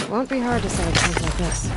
Won't be hard to set up things like this.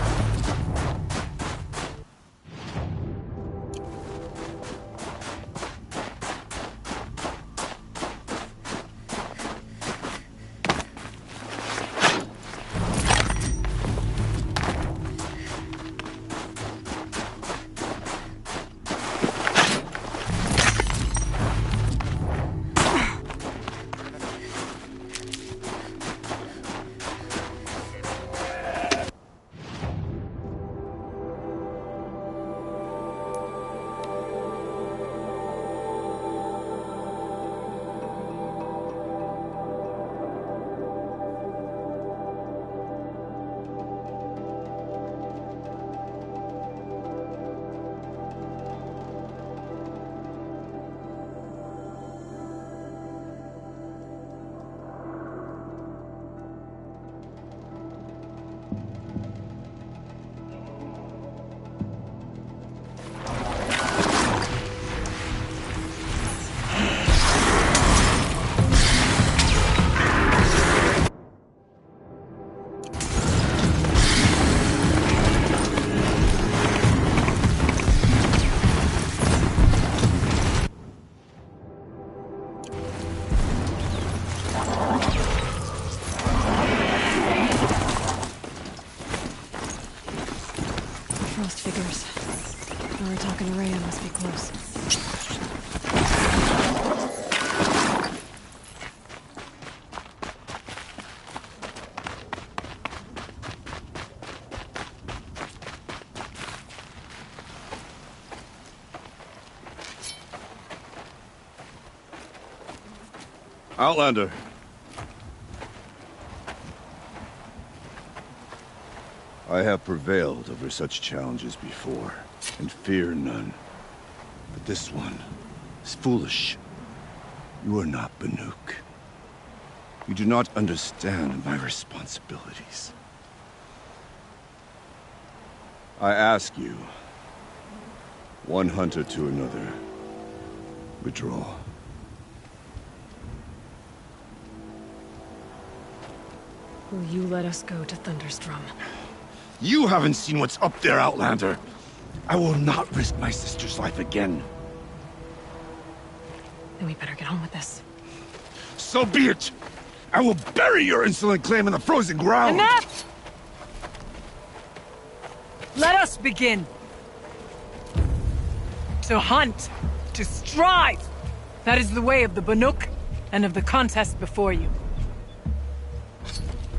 Frost figures. Aratak and Rhea must be close. Outlander. I have prevailed over such challenges before, and fear none. But this one is foolish. You are not Banuk. You do not understand my responsibilities. I ask you, one hunter to another, withdraw. Will you let us go to Thunderstrom? You haven't seen what's up there, Outlander. I will not risk my sister's life again. Then we better get on with this. So be it! I will bury your insolent claim in the frozen ground! Enough! Let us begin! To hunt, to strive! That is the way of the Banuk, and of the contest before you.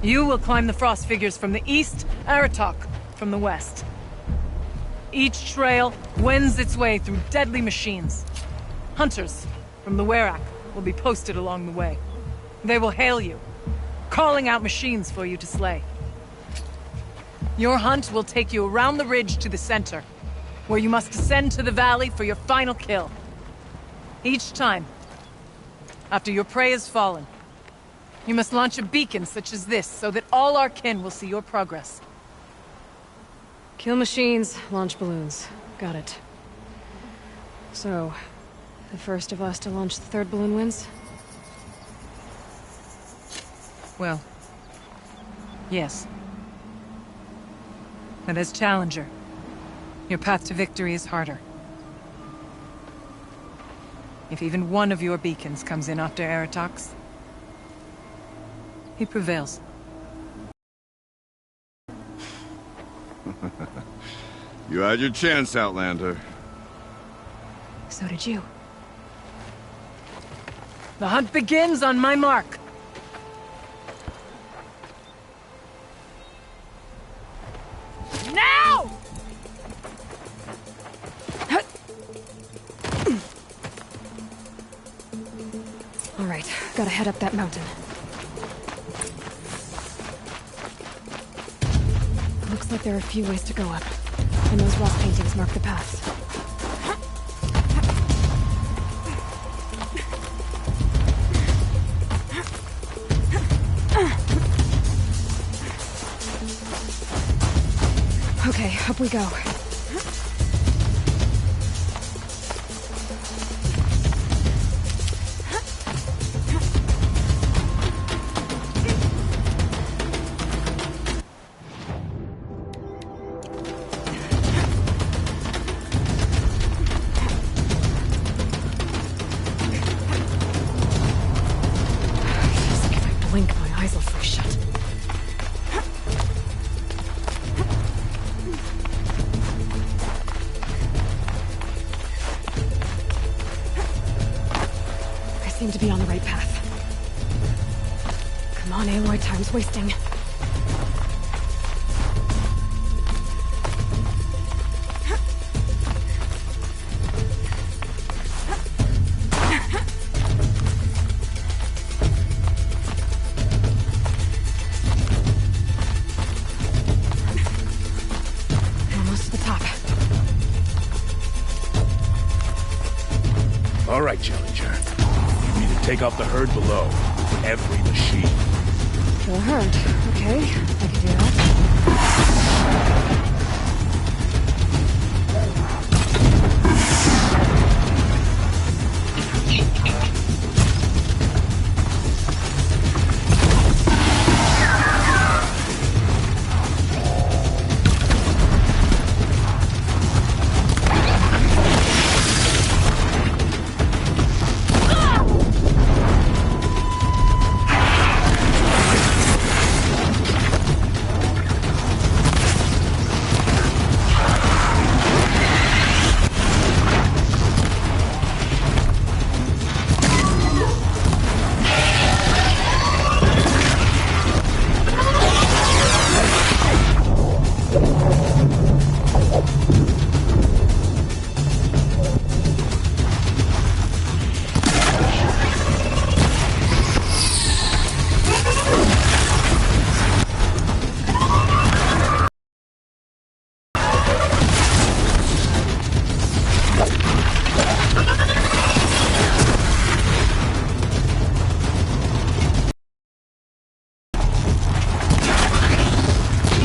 You will climb the frost figures from the east, Aratak from the west. Each trail wends its way through deadly machines. Hunters from the Werak will be posted along the way. They will hail you, calling out machines for you to slay. Your hunt will take you around the ridge to the center, where you must descend to the valley for your final kill. Each time, after your prey has fallen, you must launch a beacon such as this, so that all our kin will see your progress. Kill machines, launch balloons. Got it. So, the first of us to launch the third balloon wins? Well, yes. And as challenger, your path to victory is harder. If even one of your beacons comes in after Aratox, he prevails. You had your chance, Outlander. So did you. The hunt begins on my mark. Now! All right, gotta head up that mountain. Looks like there are a few ways to go up, and those rock paintings mark the paths. Okay, up we go. Feels like if I blink, my eyes will freeze shut. I seem to be on the right path. Come on, Aloy, time's wasting. Almost to the top. All right, Challenger. You need to take out the herd below. Every machine. Kill a herd. Okay, I can do that.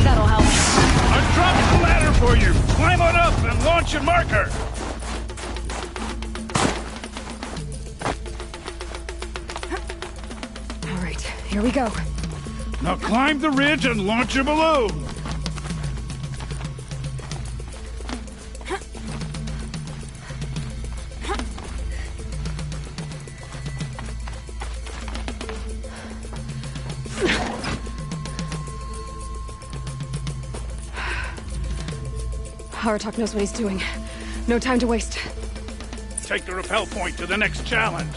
That'll help. I've dropped the ladder for you. Climb on up and launch your marker. All right, here we go. Now climb the ridge and launch your balloon. Aratak knows what he's doing. No time to waste. Take the rappel point to the next challenge.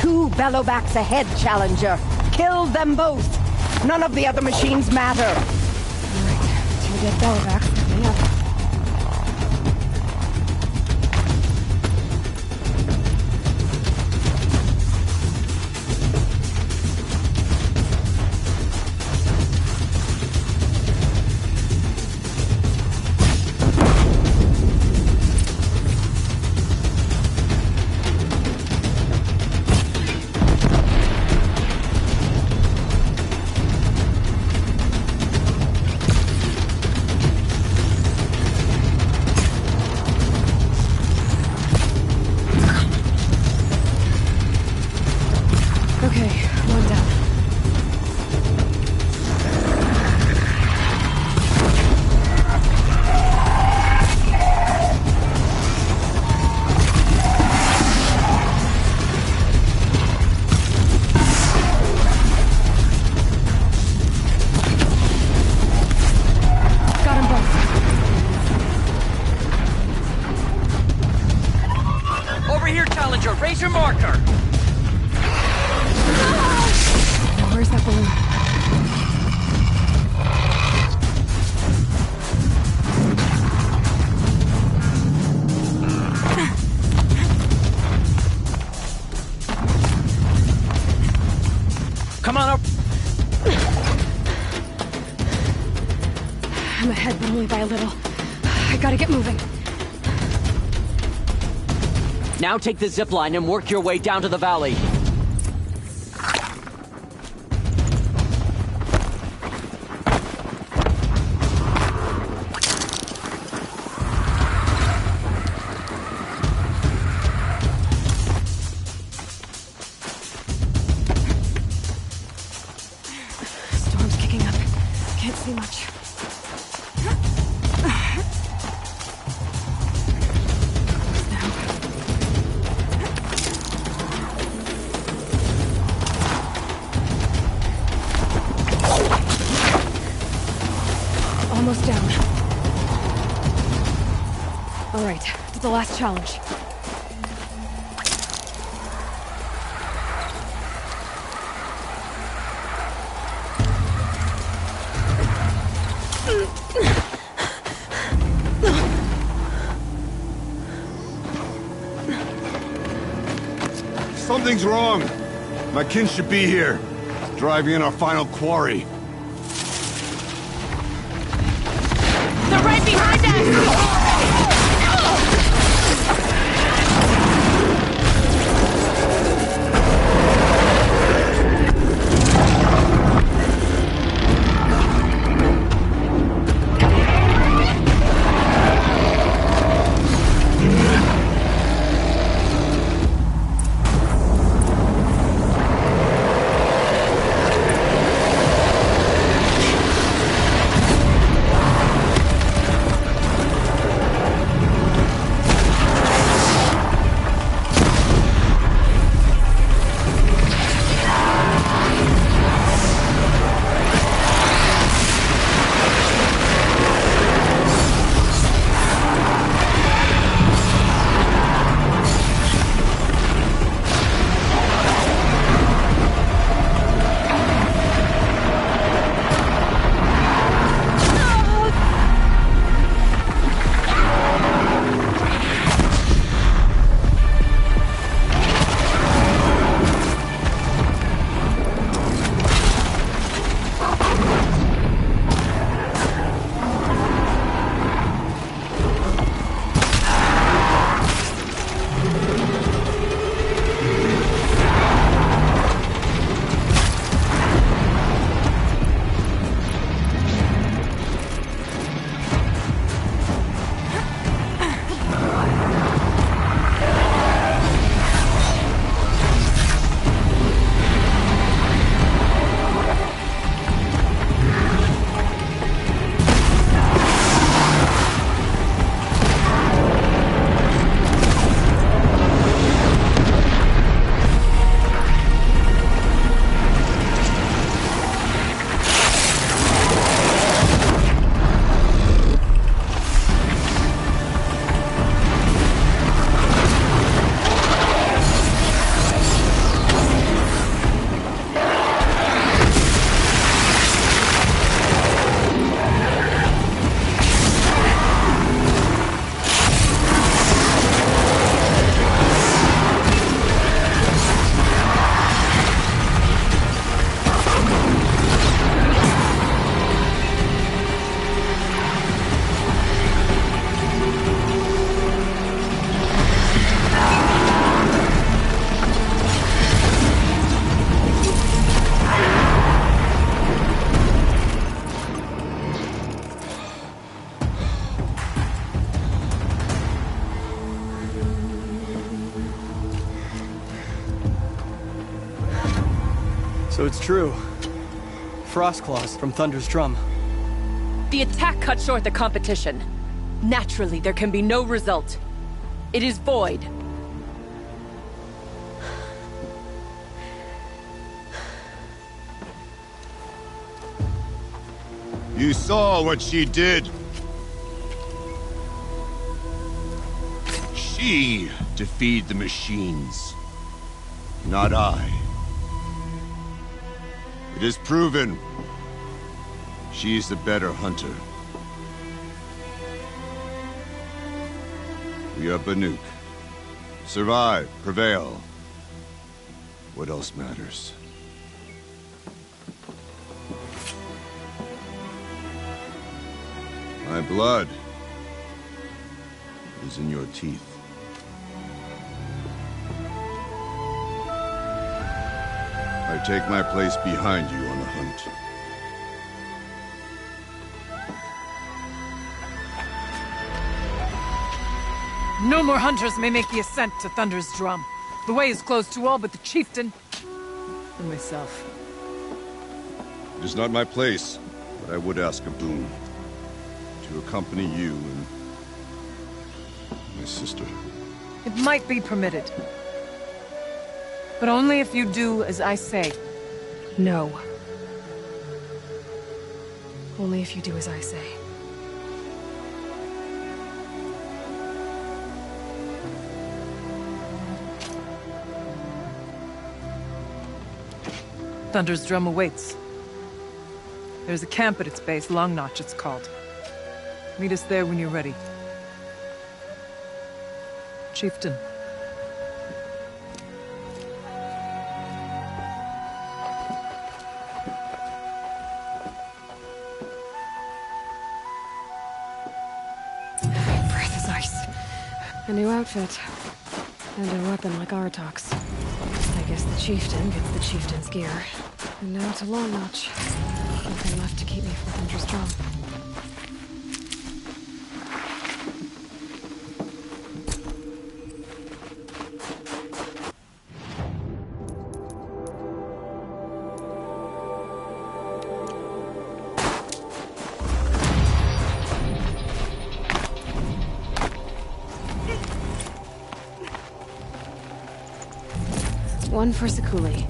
Two Bellowbacks ahead, Challenger. Kill them both. None of the other machines matter. All right, 2 dead Bellowbacks coming up. I'm ahead, but only by a little. I gotta get moving. Now take the zip line and work your way down to the valley. Storm's kicking up. Can't see much. Almost down. All right, to the last challenge. Something's wrong. My kin should be here, driving in our final quarry. They're right behind us! So it's true. Frostclaws from Thunder's drum. The attack cut short the competition. Naturally, there can be no result. It is void. You saw what she did. She defeated the machines, not I. It is proven. She is the better hunter. We are Banuk. Survive, prevail. What else matters? My blood is in your teeth. I take my place behind you on the hunt. No more hunters may make the ascent to Thunder's Drum. The way is closed to all but the chieftain and myself. It is not my place, but I would ask a boon. To accompany you and my sister. It might be permitted. But only if you do as I say. No. Only if you do as I say. Thunder's Drum awaits. There's a camp at its base, Long Notch it's called. Meet us there when you're ready. Chieftain. Breath is ice. A new outfit. And a weapon like Artok's. I guess the chieftain gets the chieftain's gear. And now to Long Notch. Nothing left to keep me from Thunder's Drum. One for Sekuli.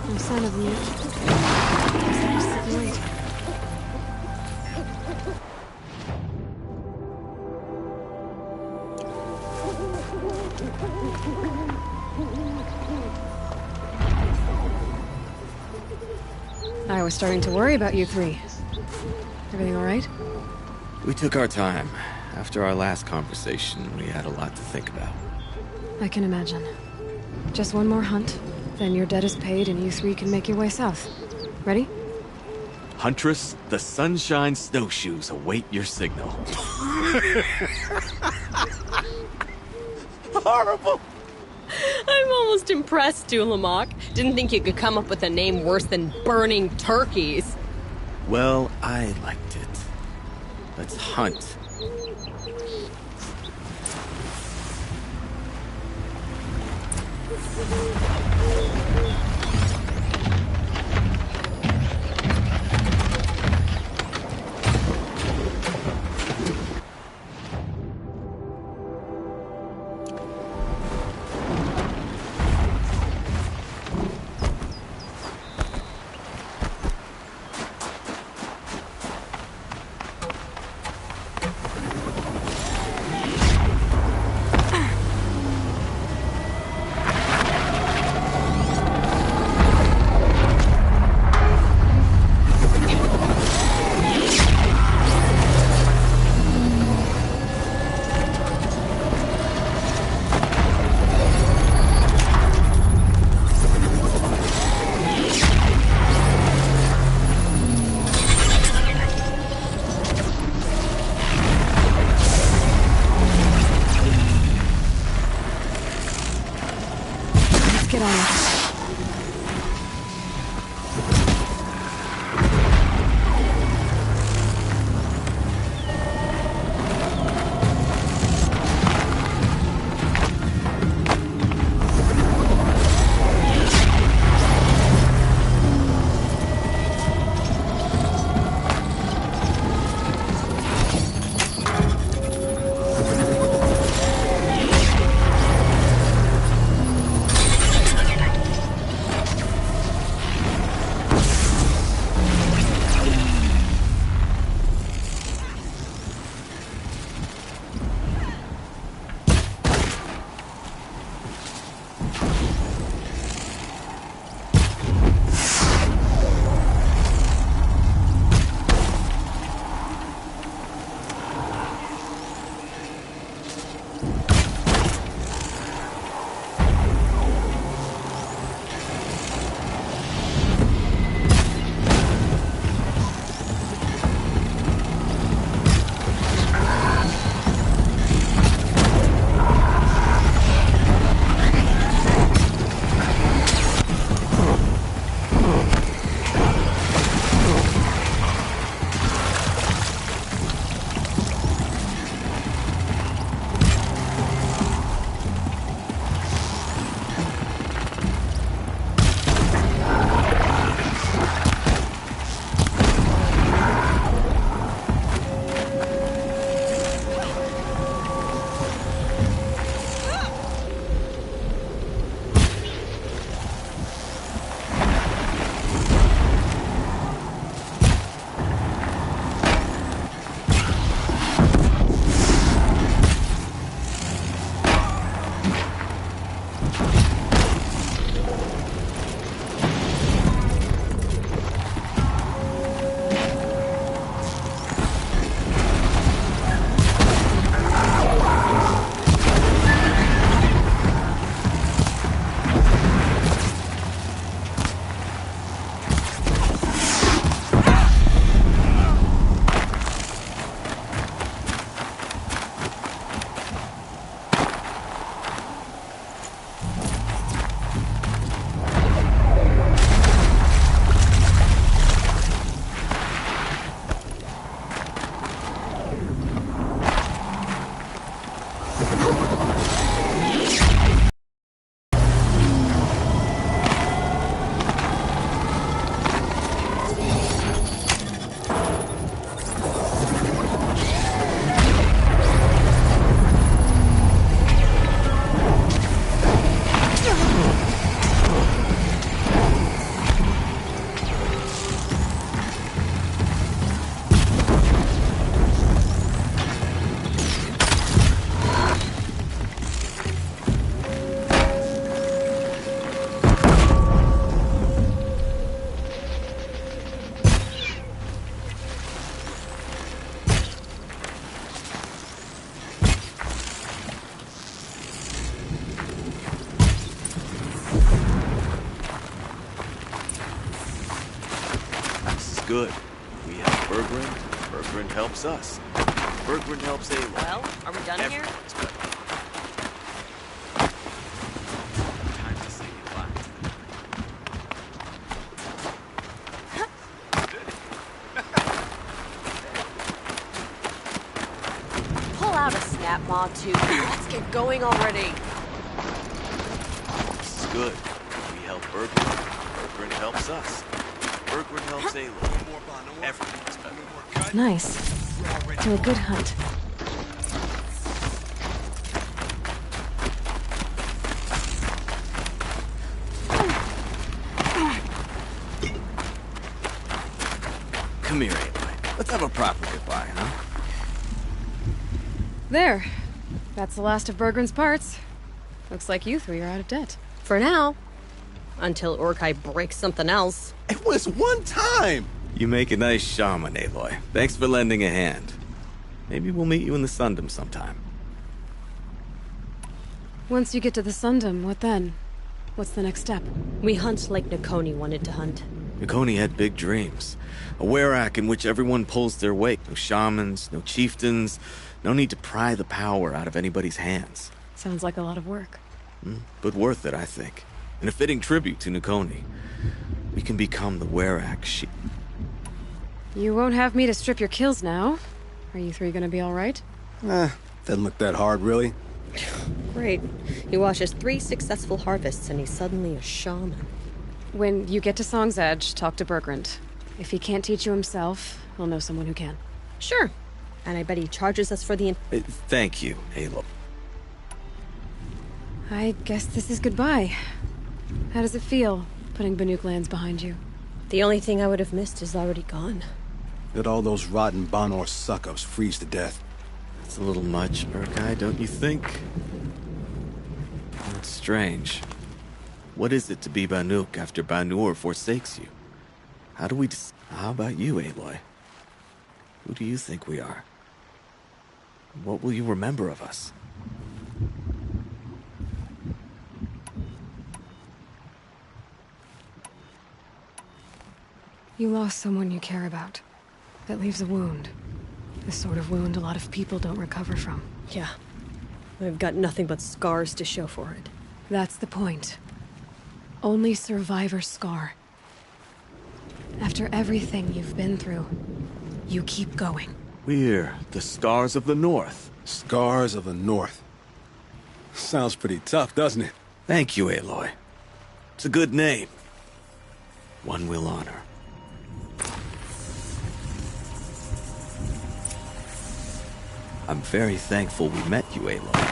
No sign of them yet. Guess I'll just sit and wait. I was starting to worry about you three. Everything all right? We took our time. After our last conversation, we had a lot to think about. I can imagine. Just one more hunt, then your debt is paid and you three can make your way south. Ready? Huntress, the Sunshine Snowshoes await your signal. Horrible! I'm almost impressed, Dulamok. Didn't think you could come up with a name worse than Burning Turkeys. Well, I liked it. Let's hunt. good. We help Bergrund, Bergrund helps us. Bergrund helps Aloy. Well, are we done here? Everyone's better. Time to say goodbye to the Pull out a snap maw too. Let's get going already. This is good. We help Bergrund, Bergrund helps us. Bergrund helps Aloy. Everyone's better. Nice. Do a good hunt. Come here, Aloy. Let's have a proper goodbye, huh? There. That's the last of Bergrund's parts. Looks like you three are out of debt. For now. Until Urkai breaks something else. It was one time! You make a nice shaman, Aloy. Thanks for lending a hand. Maybe we'll meet you in the Sundom sometime. Once you get to the Sundom, what then? What's the next step? We hunt like Nakoni wanted to hunt. Nakoni had big dreams. A Werak in which everyone pulls their weight. No shamans, no chieftains, no need to pry the power out of anybody's hands. Sounds like a lot of work. But worth it, I think. And a fitting tribute to Nakoni. We can become the Werak she... You won't have me to strip your kills now. Are you three gonna be alright? Doesn't look that hard, really. Great. He watches 3 successful harvests and he's suddenly a shaman. When you get to Song's Edge, talk to Bergrund. If he can't teach you himself, he'll know someone who can. Sure. And I bet he charges us for the... Thank you, Aloy. I guess this is goodbye. How does it feel, putting Banuk lands behind you? The only thing I would have missed is already gone. Let all those rotten Banor suck-ups freeze to death. That's a little much, Urkai, don't you think? That's strange. What is it to be Banuk after Banur forsakes you? How do we How about you, Aloy? Who do you think we are? What will you remember of us? You lost someone you care about. That leaves a wound. The sort of wound a lot of people don't recover from. Yeah. I've got nothing but scars to show for it. That's the point. Only survivor's scar. After everything you've been through, you keep going. We're the Scars of the North. Scars of the North. Sounds pretty tough, doesn't it? Thank you, Aloy. It's a good name. One we'll honor. I'm very thankful we met you, Aloy.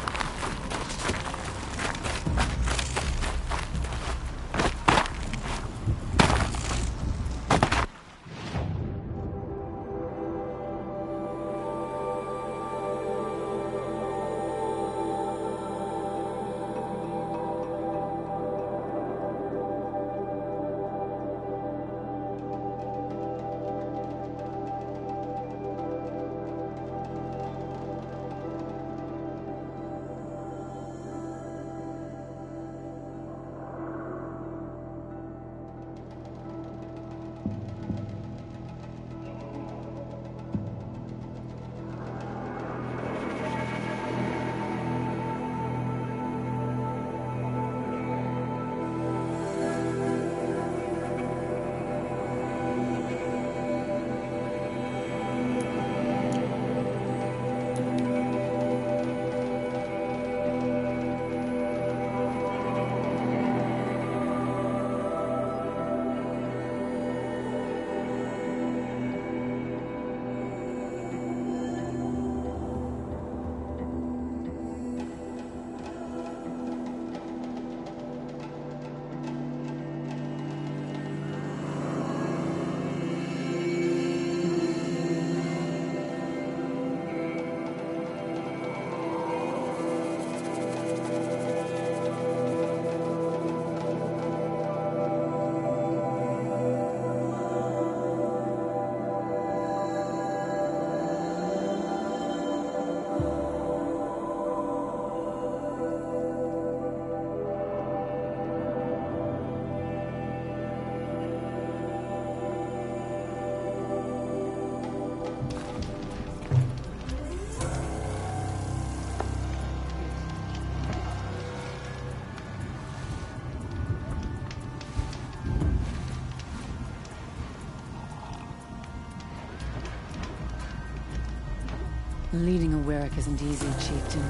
Leading a Werak isn't easy, Chieftain.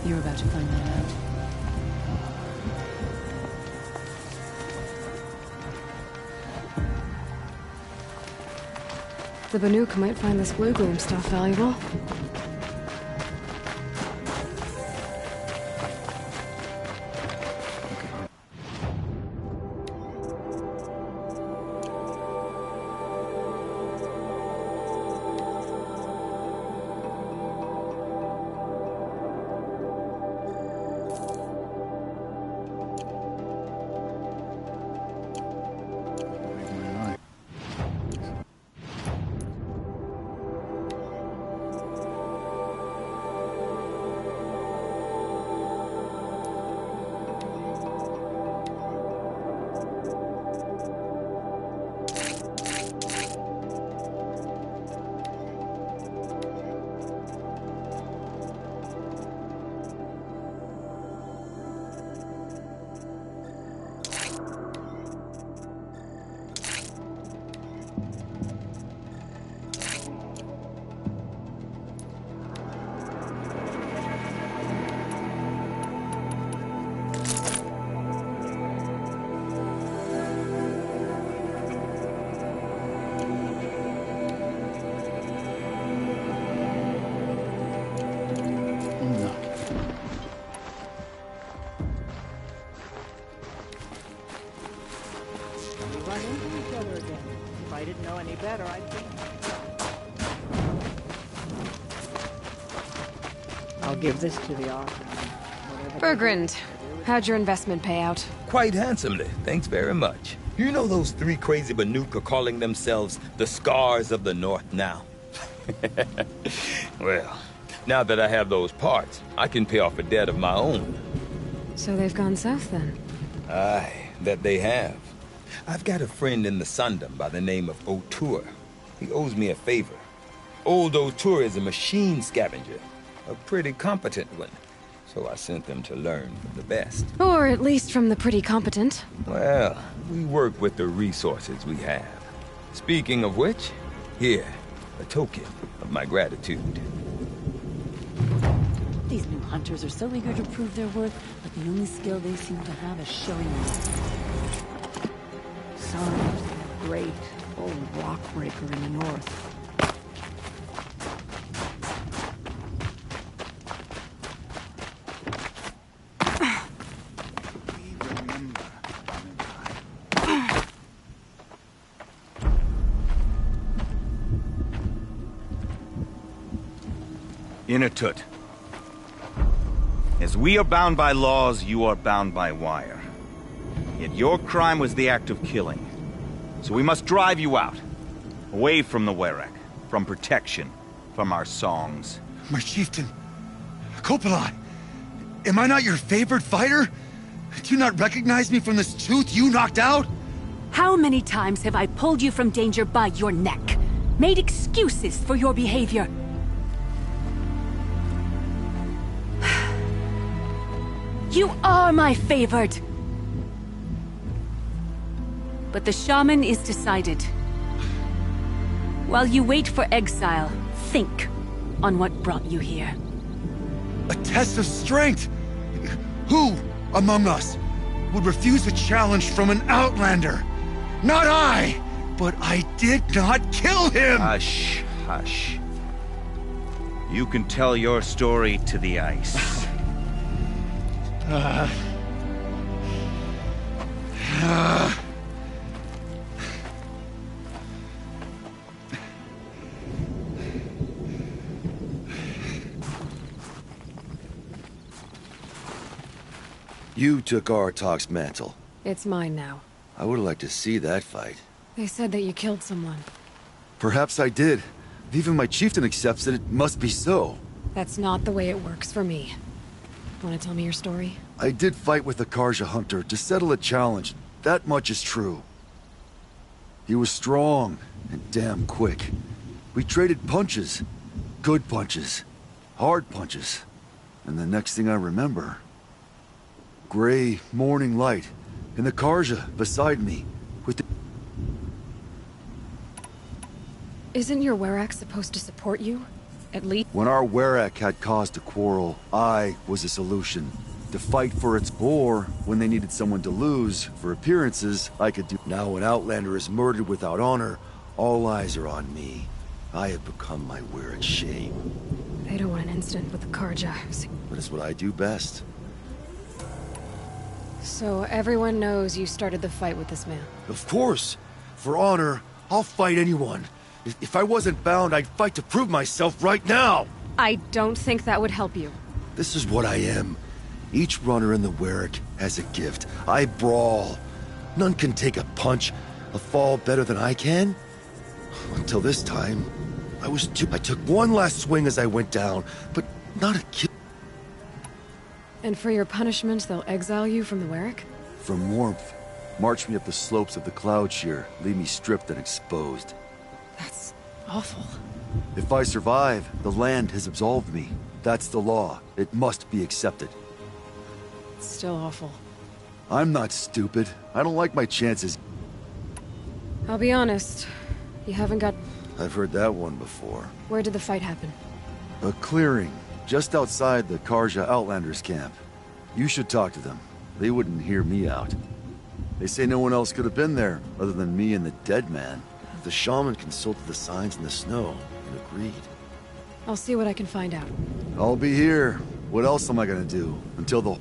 You're about to find that out. The Banuk might find this blue gloom stuff valuable. I'll give this to the author. Bergrand, how'd your investment pay out? Quite handsomely, thanks very much. You know those three crazy Banuk are calling themselves the Scars of the North now? Well, now that I have those parts, I can pay off a debt of my own. So they've gone south then? Aye, that they have. I've got a friend in the Sundom by the name of O'Toole. He owes me a favor. Old O'Toole is a machine scavenger, a pretty competent one. So I sent them to learn from the best. Or at least from the pretty competent. Well, we work with the resources we have. Speaking of which, here, a token of my gratitude. These new hunters are so eager to prove their worth, but the only skill they seem to have is showing it. Sounds like a great old rock breaker in the north. Inatut. As we are bound by laws, you are bound by wire. Yet your crime was the act of killing. So we must drive you out. Away from the Werak. From protection. From our songs. My chieftain. Kopalai. Am I not your favored fighter? Do you not recognize me from this tooth you knocked out? How many times have I pulled you from danger by your neck? Made excuses for your behavior? You are my favored! But the shaman is decided. While you wait for exile, think on what brought you here. A test of strength! Who among us would refuse a challenge from an outlander? Not I! But I did not kill him! Hush, hush. You can tell your story to the ice. You took Artok's mantle. It's mine now. I would like to see that fight. They said that you killed someone. Perhaps I did. If even my chieftain accepts it, it must be so. That's not the way it works for me. Want to tell me your story? I did fight with the Karja hunter to settle a challenge. That much is true. He was strong and damn quick. We traded punches. Good punches. Hard punches. And the next thing I remember... gray morning light. And the Karja beside me. With the... Isn't your Werak supposed to support you? At least... When our Werak had cause to quarrel, I was a solution. To fight for its or when they needed someone to lose, for appearances, I could do. Now when Outlander is murdered without honor, all eyes are on me. I have become my Werak shame. They don't want an incident with the Karja. But it's what I do best. So everyone knows you started the fight with this man? Of course! For honor, I'll fight anyone. If I wasn't bound, I'd fight to prove myself right now! I don't think that would help you. This is what I am. Each runner in the Werak has a gift. I brawl. None can take a punch, a fall better than I can. Until this time, I took one last swing as I went down, but not a kill. And for your punishment, they'll exile you from the Werak? From warmth. March me up the slopes of the Cloud Shear, leave me stripped and exposed. That's awful. If I survive, the land has absolved me. That's the law. It must be accepted. It's still awful. I'm not stupid. I don't like my chances. I'll be honest. You haven't got... I've heard that one before. Where did the fight happen? A clearing, just outside the Karja Outlanders camp. You should talk to them. They wouldn't hear me out. They say no one else could have been there, other than me and the dead man. The shaman consulted the signs in the snow and agreed. I'll see what I can find out. I'll be here. What else am I gonna do? Until the...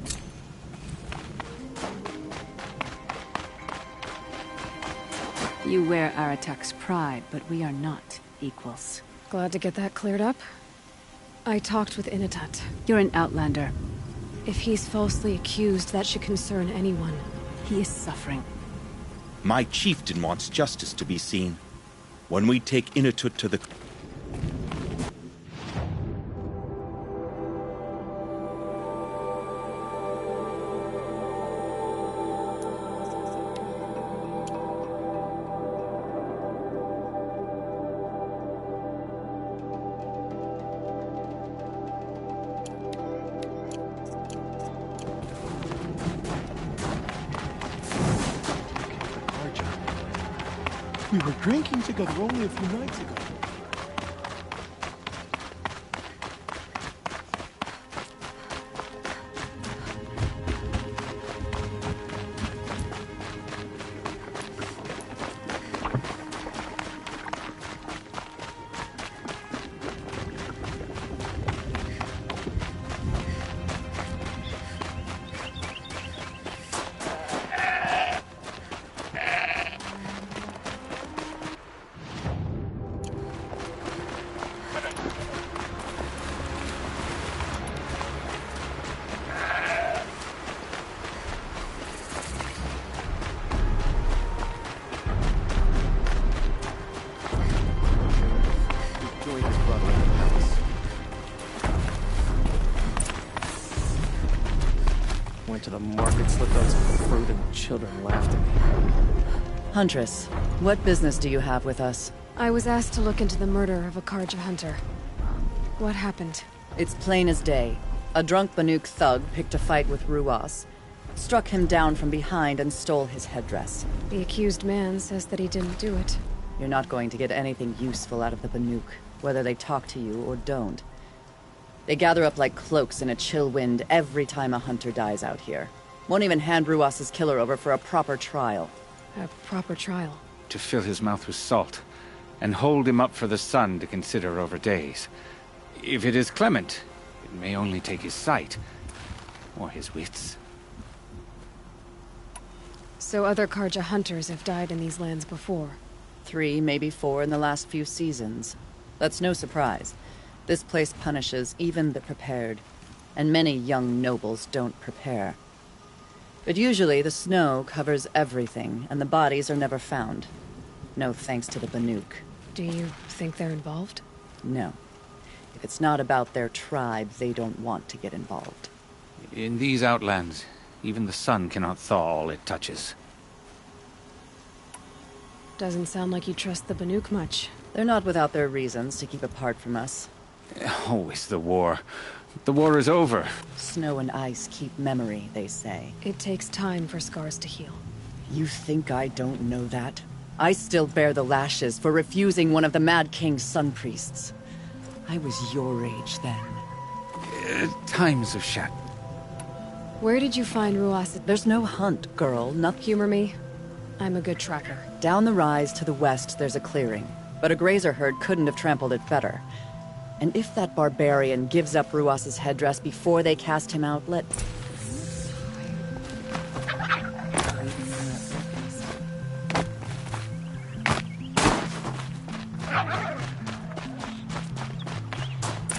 You wear Aratak's pride, but we are not equals. Glad to get that cleared up. I talked with Inatat. You're an outlander. If he's falsely accused, that should concern anyone. He is suffering. My chieftain wants justice to be seen. When we take Inatut to the... We were drinking together only a few nights ago. Went to the market, slipped on some fruit, and children laughed at me. Huntress, what business do you have with us? I was asked to look into the murder of a Karja hunter. What happened? It's plain as day. A drunk Banuk thug picked a fight with Ruas, struck him down from behind and stole his headdress. The accused man says that he didn't do it. You're not going to get anything useful out of the Banuk, whether they talk to you or don't. They gather up like cloaks in a chill wind every time a hunter dies out here. Won't even hand Ruas's killer over for a proper trial. A proper trial? To fill his mouth with salt, and hold him up for the sun to consider over days. If it is clement, it may only take his sight, or his wits. So other Karja hunters have died in these lands before? 3, maybe 4 in the last few seasons. That's no surprise. This place punishes even the prepared, and many young nobles don't prepare. But usually the snow covers everything, and the bodies are never found. No thanks to the Banuk. Do you think they're involved? No. If it's not about their tribe, they don't want to get involved. In these outlands, even the sun cannot thaw all it touches. Doesn't sound like you trust the Banuk much. They're not without their reasons to keep apart from us. Always the war. The war is over. Snow and ice keep memory, they say. It takes time for scars to heal. You think I don't know that? I still bear the lashes for refusing one of the Mad King's sun priests. I was your age then. Times have shat. Where did you find Ruas? There's no hunt, girl. Humor me. I'm a good tracker. Down the rise to the west, there's a clearing. But a grazer herd couldn't have trampled it better. And if that barbarian gives up Ruas's headdress before they cast him out, let...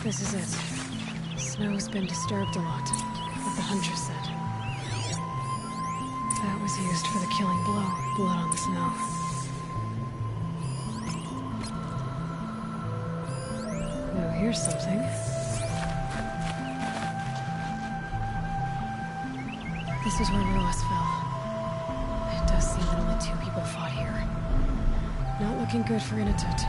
This is it. Snow's been disturbed a lot, what the hunter said. That was used for the killing blow. Blood on the snow. Now here's something. This is where Ruas fell. It does seem that only 2 people fought here. Not looking good for Inatut.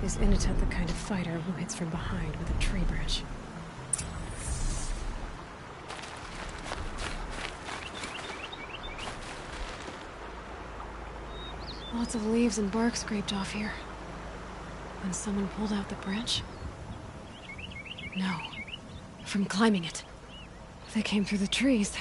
Is Inatut the kind of fighter who hits from behind with a tree branch? Lots of leaves and bark scraped off here. And someone pulled out the branch? No. From climbing it. They came through the trees.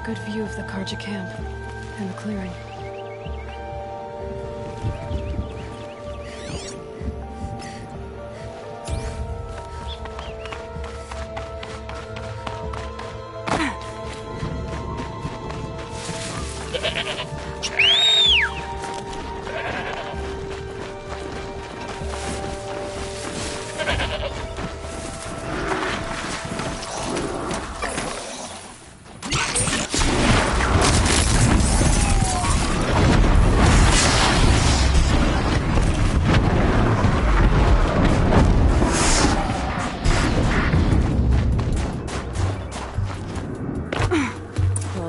Good view of the Karja camp and the clearing.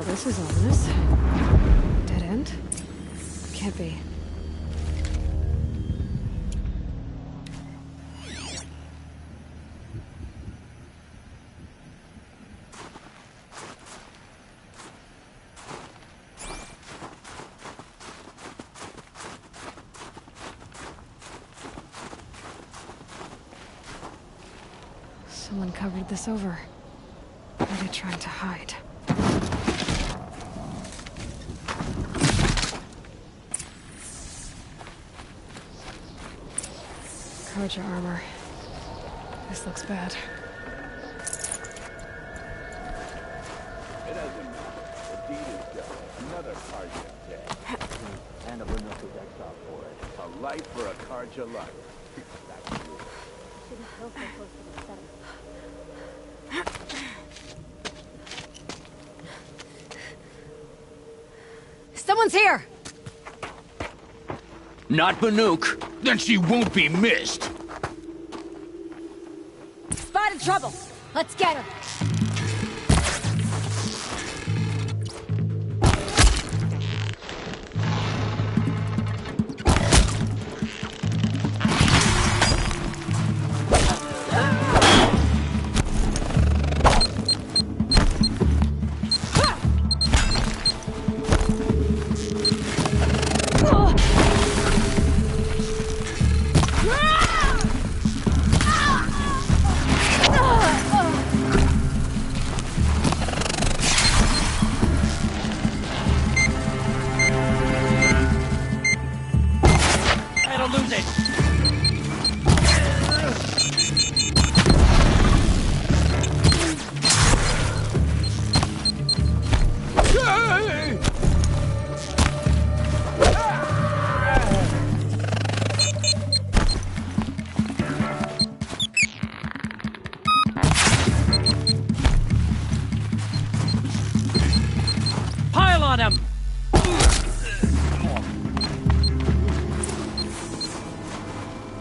This is ominous. Dead end? Can't be. Someone covered this over. What are they trying to hide? Karja armor. This looks bad. It doesn't matter. The deed is done. Another Karja dead. And a Banuka's exile for it. A life for a Karja life. That's true. Someone's here! Not Banuk. Then she won't be missed. Spotted trouble! Let's get her!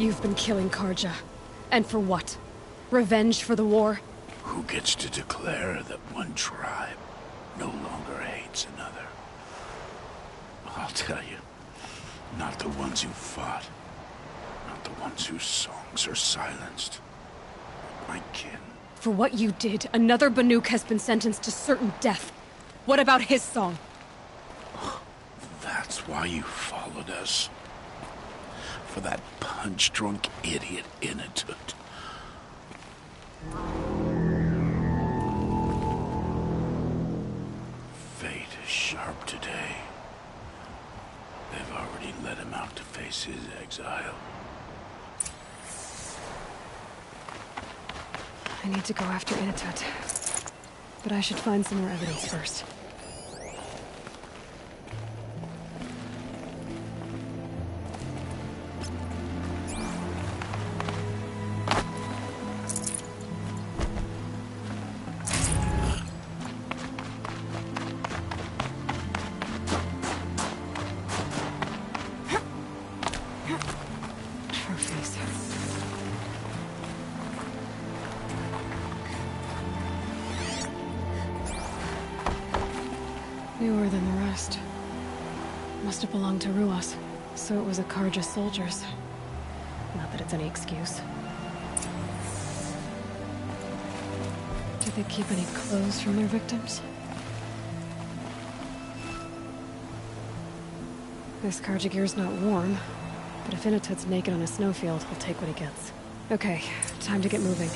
You've been killing Karja. And for what? Revenge for the war? Who gets to declare that one tribe no longer hates another? I'll tell you, not the ones who fought. Not the ones whose songs are silenced. My kin. For what you did, another Banuk has been sentenced to certain death. What about his song? That's why you followed us. For that punch-drunk idiot Inatut. Fate is sharp today. They've already let him out to face his exile. I need to go after Inatut. But I should find some more evidence first. Trophies. Newer than the rest. Must have belonged to Ruas. So it was a Karja soldiers. Not that it's any excuse. Did they keep any clothes from their victims? This Karja gear's not warm, but if Inatut's naked on a snowfield, he'll take what he gets. Okay, time to get moving.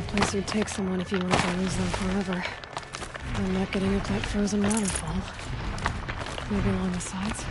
Place would take someone if you wanted to lose them forever. I'm not getting up that frozen waterfall. Maybe along the sides.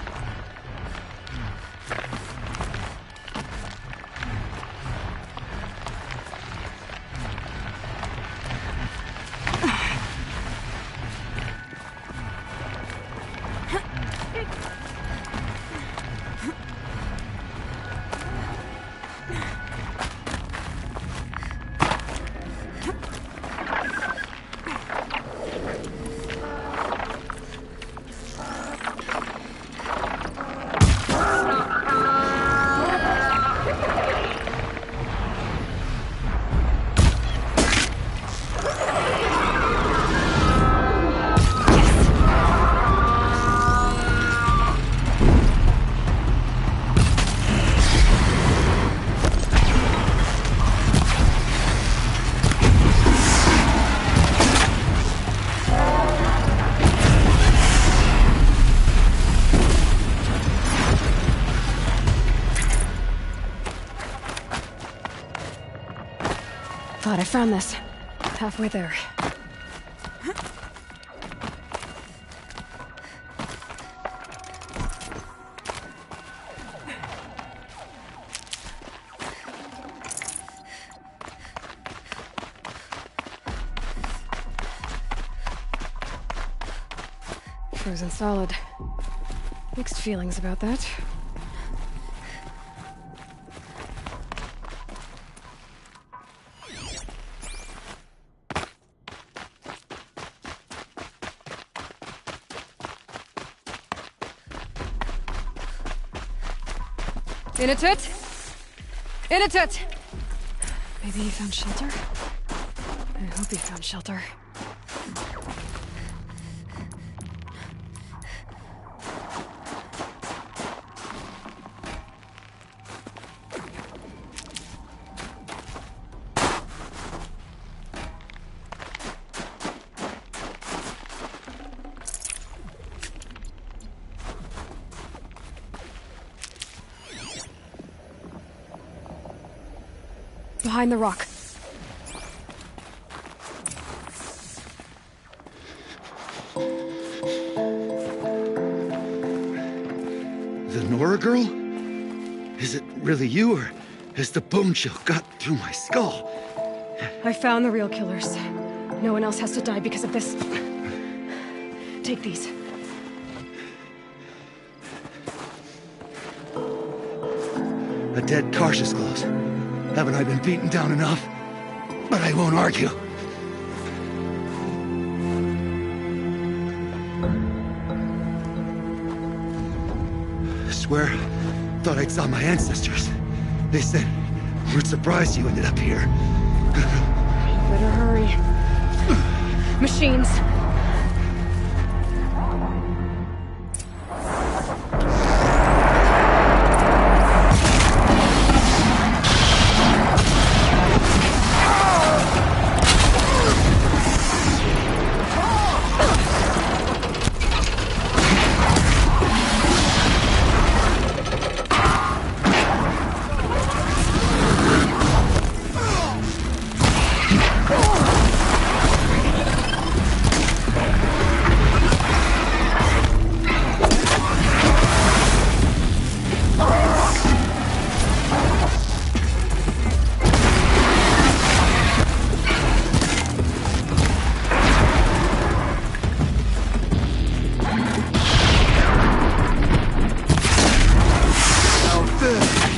Thought I found this. Halfway there. Frozen solid. Mixed feelings about that. Inatut! Inatut! Maybe he found shelter? I hope he found shelter. Behind the rock. The Nora girl? Is it really you, or has the bone chill got through my skull? I found the real killers. No one else has to die because of this. Take these. A dead Karsh's clothes. Haven't I been beaten down enough? But I won't argue. I swear, thought I'd saw my ancestors. They said, we're surprised you ended up here. Better hurry. Machines.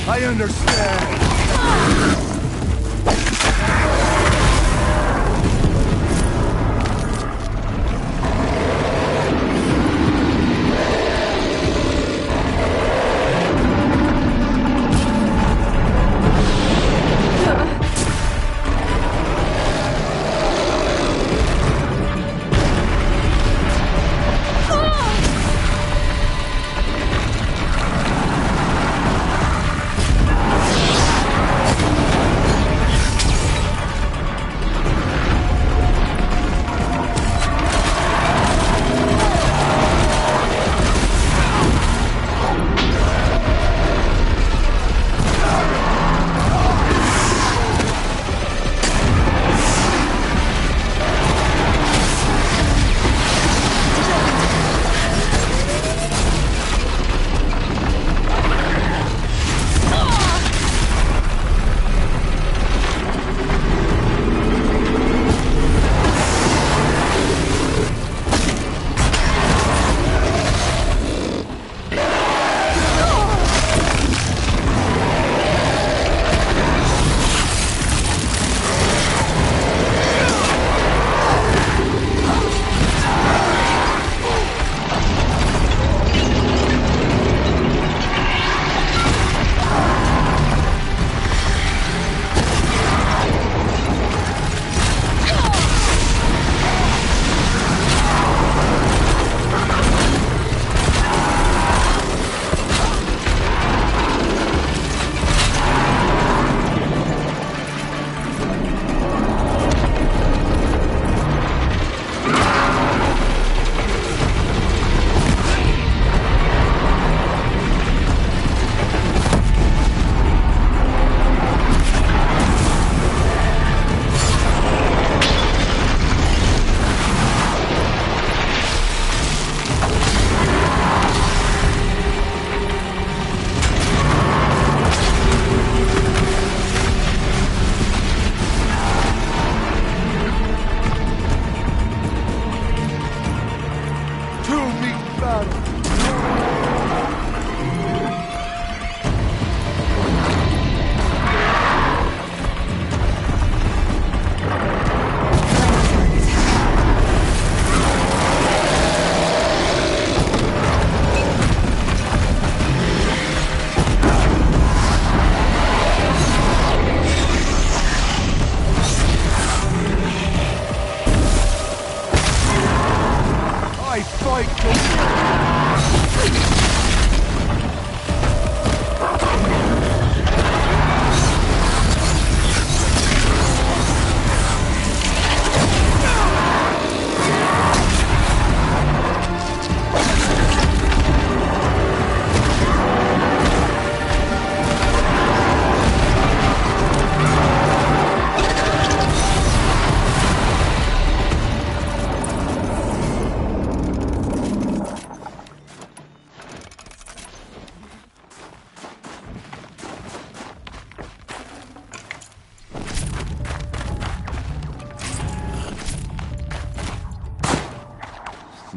I understand.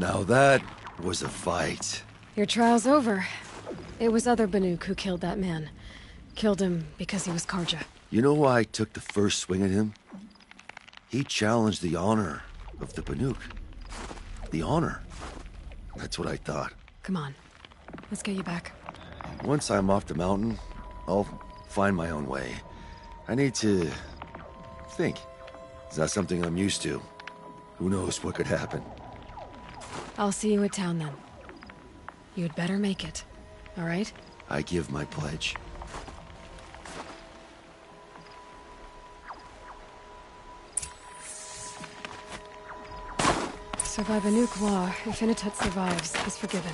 Now that was a fight. Your trial's over. It was other Banuk who killed that man. Killed him because he was Karja. You know why I took the first swing at him? He challenged the honor of the Banuk. The honor. That's what I thought. Come on. Let's get you back. Once I'm off the mountain, I'll find my own way. I need to think. Is that something I'm used to? Who knows what could happen? I'll see you at town then. You'd better make it. All right? I give my pledge. So by Banuk law, if Inatut survives, he's forgiven.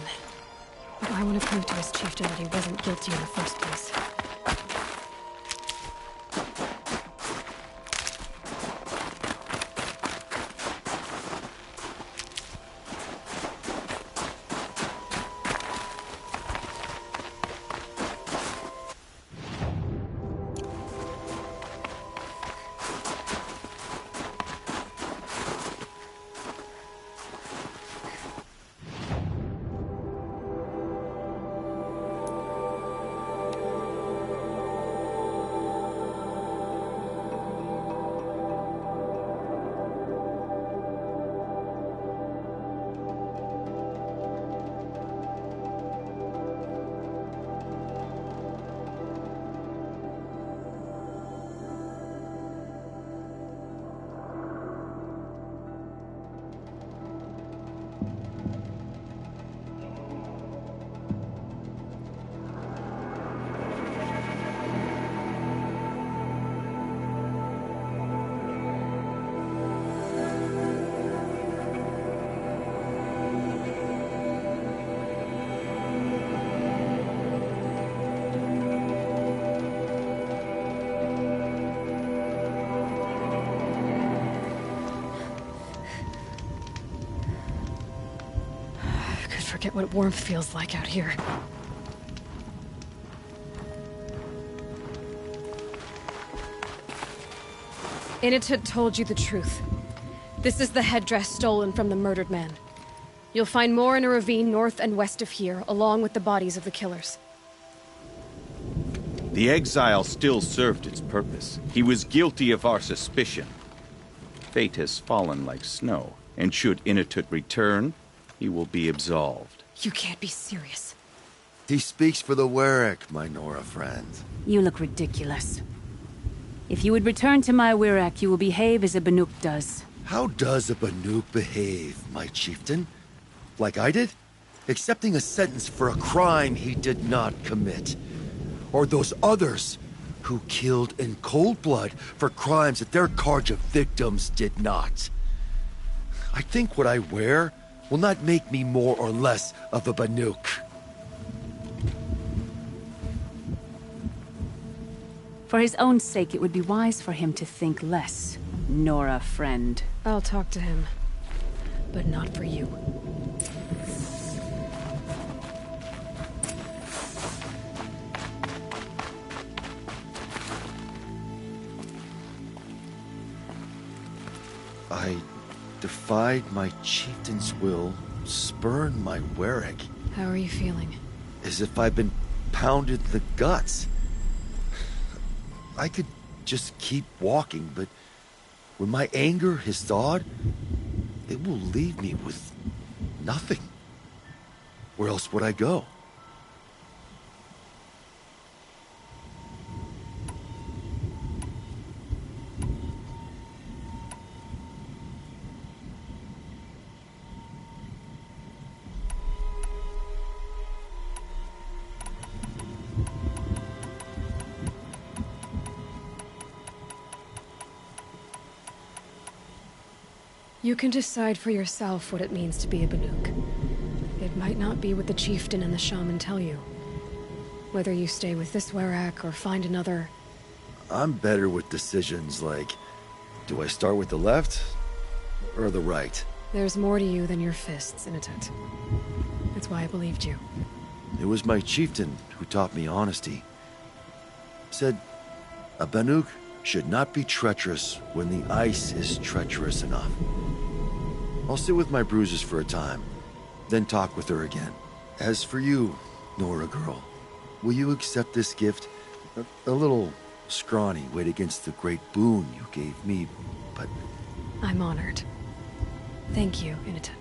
But I want to prove to his chieftain that he wasn't guilty in the first place. Forget what warmth feels like out here. Inatut told you the truth. This is the headdress stolen from the murdered man. You'll find more in a ravine north and west of here, along with the bodies of the killers. The exile still served its purpose. He was guilty of our suspicion. Fate has fallen like snow, and should Inatut return, he will be absolved. You can't be serious. He speaks for the Werak, my Nora friend. You look ridiculous. If you would return to my Werak, you will behave as a Banuk does. How does a Banuk behave, my chieftain? Like I did? Accepting a sentence for a crime he did not commit. Or those others who killed in cold blood for crimes that their Karja victims did not. I think what I wear will not make me more or less of a Banuk. For his own sake, it would be wise for him to think less. Nora, friend. I'll talk to him. But not for you. I defied my chieftain's will, spurned my Werak. How are you feeling? As if I've been pounded in the guts. I could just keep walking, but when my anger has thawed, it will leave me with nothing. Where else would I go? You can decide for yourself what it means to be a Banuk. It might not be what the chieftain and the shaman tell you. Whether you stay with this Werak or find another... I'm better with decisions like, do I start with the left or the right? There's more to you than your fists, Inatut. That's why I believed you. It was my chieftain who taught me honesty. Said, a Banuk should not be treacherous when the ice is treacherous enough. I'll sit with my bruises for a time, then talk with her again. As for you, Nora girl, will you accept this gift? A little scrawny weighed against the great boon you gave me, but... I'm honored. Thank you, Inata.